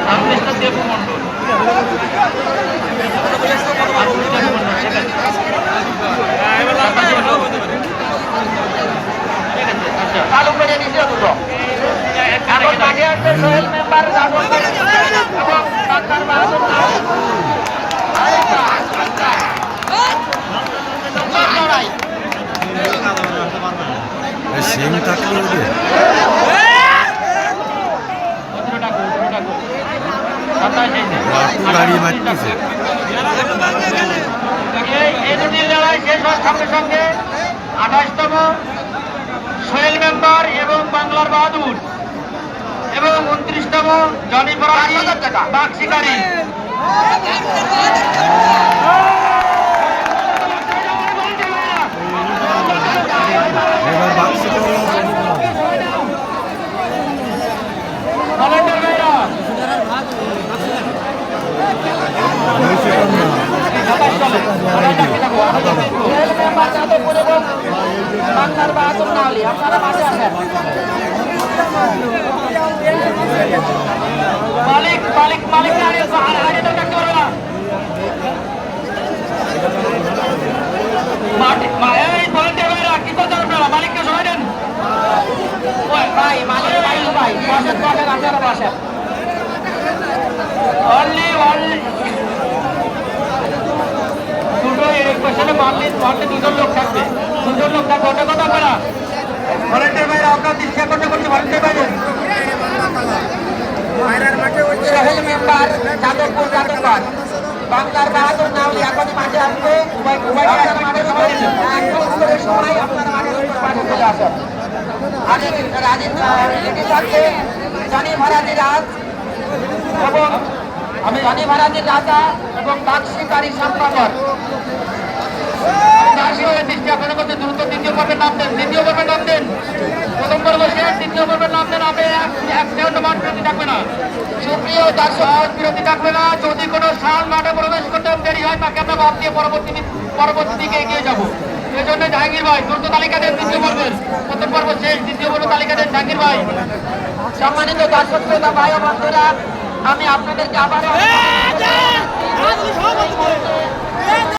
নামটা দেবু মন্ডল। চালু করে নিচে দুটো সোহেল মেম্বার সিং থাকলে গাড়ি মারতেছে। এই দুটির লড়াই শেষ হওয়ার সঙ্গে সঙ্গে 28তম সোহেল মেম্বার এবং বাংলার বাহাদুর এবং 29তম জনি ফরাজি বাঘ শিকারী এবার বাক্সে বাংলার বাহাদুর না হলে আপনারা মাঝে আসেন। মালিক মালিক মালিক আগে তো দেখতে পারবে না। এই ভলেন্টিয়ার ভাইরা কি করতে আপনারা মালিককে সবাই দেন। ভাই মালিক ভাই ভাই বসেন বসেন আপনারা বসেন। অনলি দুটো পেছনে মারলে দুজন লোক থাকবে, দুজন লোক থাকবে। ওটা কথা বলা ভলেন্টিয়ার ভাইরা আপনার দৃষ্টি আকর্ষণ করছে। ভলেন্টিয়ার ভাইদের সোহেল মেম্বার যাদবপুর যাদববাদ বাংলার বাহাদুর না হলে এখনই মাঠে আসবে। সময় আপনারা মাঠে চলে আসেন। জনি ফরাজি রাজ এবং আমি জনি ফরাজি রাজা এবং বাঘ শিকারী সম্পাদক দৃষ্টি আপনাদের মধ্যে দ্রুত দ্বিতীয় পর্বের নাম দেন, দ্বিতীয় পর্বের নাম দেন। প্রথম পর্ব শেষ, দ্বিতীয় পর্বের নাম দেন। আপনি এক সেকেন্ড মান বিরতি থাকবে না। সুপ্রিয় দর্শক, বিরতি থাকবে না। যদি কোনো সাউন্ড মাঠে প্রবেশ করতে দেরি হয় তাকে আমরা বাদ দিয়ে পরবর্তী দিকে এগিয়ে যাবো। এই জন্য জাহাঙ্গীর ভাই দ্রুত তালিকা দেন। দ্বিতীয় পর্বের প্রথম পর্ব শেষ, দ্বিতীয় পর্ব তালিকা দেন জাহাঙ্গীর ভাই। সম্মানিত দর্শক শ্রোতা ভাই ও বন্ধুরা, আমি আপনাদেরকে আবার